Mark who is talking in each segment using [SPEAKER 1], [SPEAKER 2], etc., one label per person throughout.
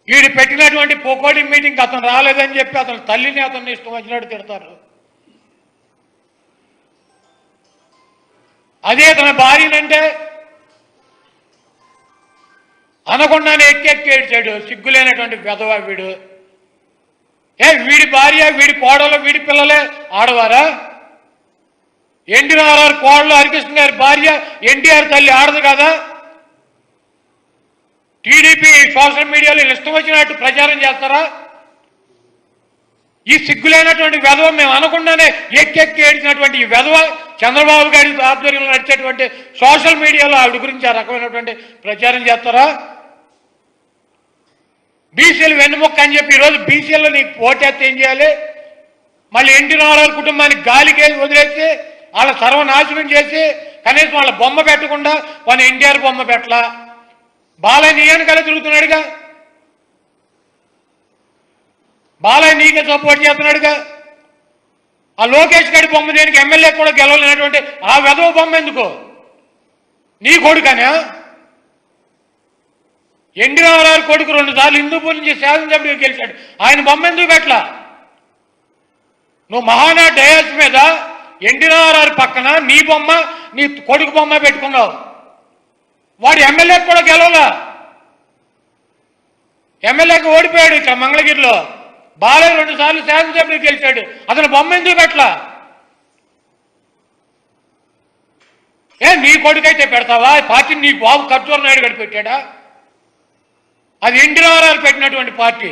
[SPEAKER 1] వీడు పెట్టినటువంటి పోకోడి మీటింగ్ అతను రాలేదని చెప్పి అతని తల్లిని అతన్ని ఇష్టం వచ్చినట్టు తిడతారు. అదే తన భార్యనంటే అనకుండానే ఎక్కెక్కి ఏడ్చాడు. సిగ్గులేనటువంటి వెధవ వీడు. వీడి భార్య, వీడి కోడలు, వీడి పిల్లలే ఆడవారా? ఎన్టీఆర్ కోడలు హరికృష్ణ గారి భార్య ఎన్టీఆర్ తల్లి ఆడదు కదా? టీడీపీ సోషల్ మీడియాలో ఇష్టం వచ్చినట్టు ప్రచారం చేస్తారా? ఈ సిగ్గులైనటువంటి వెధవ మేము అనకుండానే ఎక్కెక్కి ఏడ్చినటువంటి ఈ వెధవ చంద్రబాబు గారి ఆధ్వర్యంలో నడిచేటువంటి సోషల్ మీడియాలో ఆవిడ గురించి ఆ రకమైనటువంటి ప్రచారం చేస్తారా? బీసీలు వెన్నుముక్క అని చెప్పి ఈరోజు బీసీలో నీకు ఓటేస్తే ఏం చేయాలి? మళ్ళీ ఎన్టీ రామారావు కుటుంబానికి గాలికేసి వదిలేసి వాళ్ళ సర్వనాశనం చేసి కనీసం వాళ్ళ బొమ్మ పెట్టకుండా వాళ్ళ ఎన్టీఆర్ బొమ్మ పెట్టలా. బాలయ్య నీ వెనకాల తిరుగుతున్నాడుగా, బాలయ్య నీకే సపోర్ట్ చేస్తున్నాడుగా. ఆ లోకేష్ గారి బొమ్మ దేనికి ఎమ్మెల్యే కూడా గెలవలేనటువంటి ఆ వెధవ బొమ్మ ఎందుకు? నీ కొడుకనా? ఎన్టీ రామారావు కొడుకు 2 సార్లు హిందూపూర్ నుంచి శాసనసభ్యుడిగా గెలిచాడు. ఆయన బొమ్మ ఎందుకు పెట్టలా? నువ్వు మహానా డయాస్ మీద ఎన్టీ రామారావు పక్కన నీ బొమ్మ, నీ కొడుకు బొమ్మ పెట్టుకున్నావు. వాడు ఎమ్మెల్యే కూడా గెలవలా. ఎమ్మెల్యేకి ఓడిపోయాడు ఇక్కడ మంగళగిరిలో. బాలయ్య 2 సార్లు శాసనసభ్యుడిగా గెలిచాడు. అతను బొమ్మ ఎందుకు పెట్టలా? నీ కొడుకైతే పెడతావా? పార్టీని నీ బాబు ఖర్చూర నాయుడు గడి పెట్టాడా? అది ఎన్టీ రామారావు పెట్టినటువంటి పార్టీ.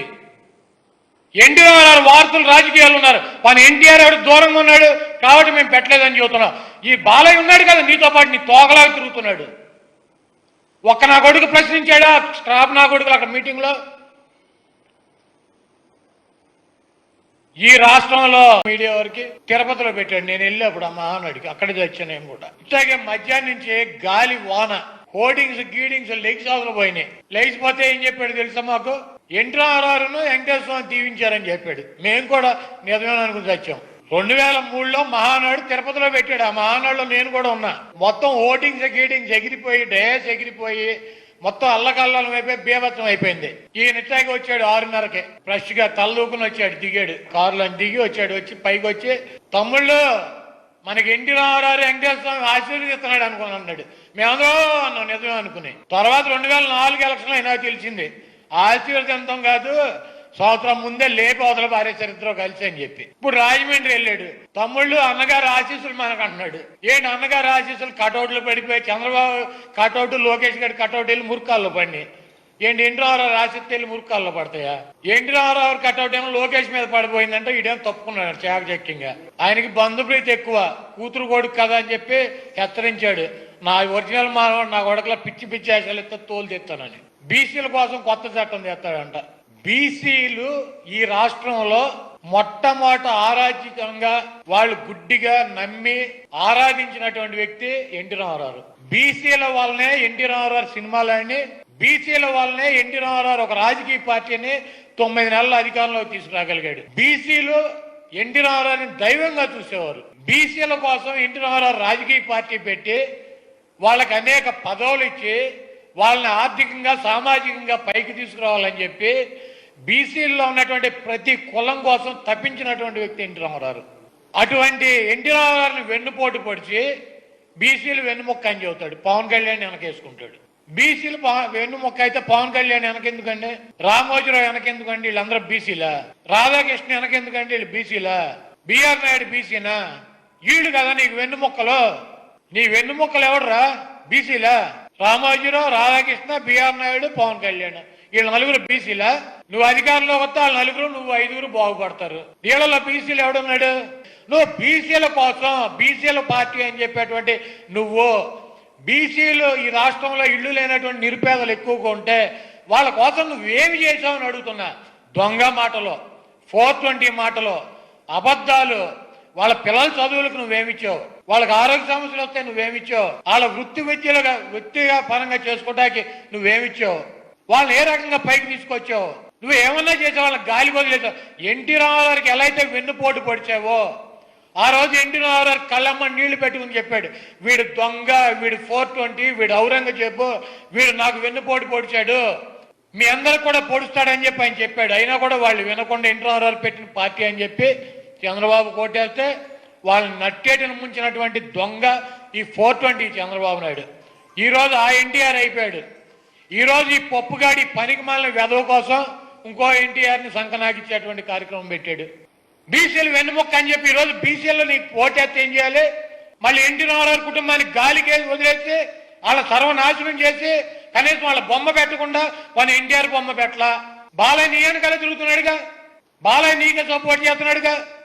[SPEAKER 1] ఎన్టీ రామారావు వార్తలు రాజకీయాలు ఉన్నారు. మన ఎన్టీఆర్ ఎవరు దూరంగా ఉన్నాడు కాబట్టి మేము పెట్టలేదని చెబుతున్నాం. ఈ బాలయ్య ఉన్నాడు కదా నీతో పాటు, నీ తోకలాగా తిరుగుతున్నాడు. ఒక్క నా కొడుకు ప్రశ్నించాడా స్టాఫ్ నా కొడుకులు అక్కడ మీటింగ్లో? ఈ రాష్ట్రంలో మీడియా వరకు తిరుపతిలో పెట్టాడు. నేను వెళ్ళేప్పుడు ఆ మహానాడికి అక్కడికి వచ్చాను నేను కూడా. ఇట్లాగే మధ్యాహ్నం నుంచి గాలి వాన, హోర్డింగ్స్ గీడింగ్స్ లెగిసాదులు పోయినాయి. లేచిపోతే ఏం చెప్పాడు తెలుసా మాకు? ఎన్టీ రామారావును వెంకటేశ్వర స్వామి దీవించారని చెప్పాడు. మేము కూడా నిజమేననుకుని వచ్చాం. 2003లో మహానాడు తిరుపతిలో పెట్టాడు. ఆ మహానాడులో నేను కూడా ఉన్నా. మొత్తం హోర్డింగ్స్ గీడింగ్స్ ఎగిరిపోయి, డయాస్ ఎగిరిపోయి, మొత్తం అల్లకల్లం అయిపోయి బీభత్సం అయిపోయింది. ఈ నిత్యాకి వచ్చాడు 6:30కి ఫ్రెష్ గా తలదూకుని వచ్చాడు. దిగాడు కారులో దిగి వచ్చాడు. వచ్చి పైకి వచ్చి తమ్ముళ్ళు మనకి ఎన్టీ రామారావు వెంకటేశ్వర స్వామి ఆశీర్వదిస్తున్నాడు అనుకుని అన్నాడు. మేమందరూ అన్నాం నిజమే అనుకుని. తర్వాత 2004 ఎలక్షన్ అయినా తెలిసింది ఆశీర్వదించడం కాదు, సంవత్సరం ముందే లేపి అవతల భార్య చరిత్ర కలిసి అని చెప్పి. ఇప్పుడు రాజమండ్రి వెళ్ళాడు. తమ్ముళ్ళు అన్నగారు ఆశీస్సులు మనకు అంటున్నాడు. ఏంటి అన్నగారు ఆశీస్సులు? కటౌట్లు పడిపోయి చంద్రబాబు కటౌట్, లోకేష్ గారి కటౌట్ వెళ్ళి మురుకాల్లో పడి. ఏంటి ఎన్టీ రామారావు ఆశీస్సు వెళ్ళి మురుకాల్లో పడతాయా? ఎన్టీ రామారావు కటౌట్ ఏమో లోకేష్ మీద పడిపోయిందంటే ఈడేమో తప్పుకున్నాడు చాకచక్యంగా. ఆయనకి బంధుప్రీతి ఎక్కువ, కూతురు కొడుకు కదా అని చెప్పి హెచ్చరించాడు. నా ఒరిజినల్ మానవుడు నా కొడుకులా పిచ్చి పిచ్చి ఆశలు ఎత్తే తోలు తెస్తానని. బీసీల కోసం కొత్త చట్టం తెస్తాడంట. బీసీలు ఈ రాష్ట్రంలో మొట్టమొదట ఆరాధ్యంగా వాళ్ళు గుడ్డిగా నమ్మి ఆరాధించినటువంటి వ్యక్తి ఎన్టీ రామారావు. బీసీల వల్లనే ఎన్టీ రామారావు సినిమాలని, బీసీల వల్లనే ఎన్టీ రామారావు ఒక రాజకీయ పార్టీని 9 నెలల అధికారంలో తీసుకురాగలిగాడు. బీసీలు ఎన్టీ రామారావుని దైవంగా చూసేవారు. బీసీల కోసం ఎన్టీ రామారావు రాజకీయ పార్టీ పెట్టి వాళ్ళకి అనేక పదవులు ఇచ్చి వాళ్ళని ఆర్థికంగా సామాజికంగా పైకి తీసుకురావాలని చెప్పి బీసీల్లో ఉన్నటువంటి ప్రతి కులం కోసం తప్పించినటువంటి వ్యక్తి ఎన్టీ రామారావు. అటువంటి ఎన్టీ రామారావుని వెన్నుపోటు పొడిచి బీసీలు వెన్నుముక్క అని చెబుతాడు. పవన్ కళ్యాణ్ వెనకేసుకుంటాడు. బీసీలు వెన్నుముక్క అయితే పవన్ కళ్యాణ్ వెనకెందుకండి? రామోజీరావు వెనకెందుకండి? వీళ్ళందరూ బీసీలా? రాధాకృష్ణ వెనకెందుకండి? వీళ్ళు బీసీలా? బిఆర్ నాయుడు బీసీనా? వీళ్ళు కదా నీకు వెన్నుముక్కలు. నీ వెన్నుముక్కలు ఎవడరా? బీసీలా? రామోజీరావు, రాధాకృష్ణ, బిఆర్ నాయుడు, పవన్ కళ్యాణ్. వీళ్ళు 4 బీసీలా? నువ్వు అధికారంలో వస్తే వాళ్ళు 4, నువ్వు 5 బాగుపడతారు. వీళ్ళలో బీసీలు ఎవడున్నాడు? నువ్వు బీసీల కోసం బీసీల పార్టీ అని చెప్పేటువంటి నువ్వు బీసీలు ఈ రాష్ట్రంలో ఇళ్లు లేనటువంటి నిరుపేదలు ఎక్కువగా ఉంటే వాళ్ళ కోసం నువ్వేమి చేసావని అడుగుతున్నా. దొంగ మాటలు, 420 మాటలు, అబద్ధాలు. వాళ్ళ పిల్లల చదువులకు నువ్వేమిచ్చావు? వాళ్ళకి ఆరోగ్య సమస్యలు వస్తే నువ్వేమిచ్చావు? వాళ్ళ వృత్తిగా పరంగా చేసుకోవడానికి నువ్వేమిచ్చావు? వాళ్ళని ఏ రకంగా పైకి తీసుకొచ్చావు? నువ్వు ఏమన్నా చేసావు? వాళ్ళకి గాలి వదిలేసావు. ఎన్టీ రామారావుకి ఎలా అయితే వెన్నుపోటు పొడిచావో ఆ రోజు ఎన్టీ రామారావు కళ్ళమ్మ నీళ్లు పెట్టుకుని చెప్పాడు, వీడు దొంగ, వీడు 420, వీడు ఔరంగజేబు, వీడు నాకు వెన్నుపోటు పొడిచాడు. మీ అందరికి కూడా పొడుస్తాడని చెప్పి ఆయన చెప్పాడు. అయినా కూడా వాళ్ళు వినకుండా ఎన్టీ రామారావు పెట్టిన పార్టీ అని చెప్పి చంద్రబాబు కోటేస్తే వాళ్ళని నట్టేటిని ముంచినటువంటి దొంగ ఈ 420 చంద్రబాబు నాయుడు. ఈరోజు ఆ ఎన్టీఆర్ అయిపోయాడు. ఈరోజు ఈ పప్పుగాడి పనికి మాలిన వెధవ కోసం ఇంకో ఎన్టీఆర్ని సంకనాకిచ్చేటువంటి కార్యక్రమం పెట్టాడు. బీసీలు వెన్నుముక్క అని చెప్పి ఈరోజు బీసీలో నీకు ఓటేస్తే ఏం చేయాలి? మళ్ళీ ఎన్టీ రామారావు కుటుంబానికి గాలికేసి వదిలేసి వాళ్ళ సర్వనాశనం చేసి కనీసం వాళ్ళ బొమ్మ పెట్టకుండా వాళ్ళ ఎన్టీఆర్ బొమ్మ పెట్టలా. బాలయ్య నీ వెనకాల తిరుగుతున్నాడుగా, బాలయ్య నీకే సపోర్ట్ చేస్తున్నాడుగా.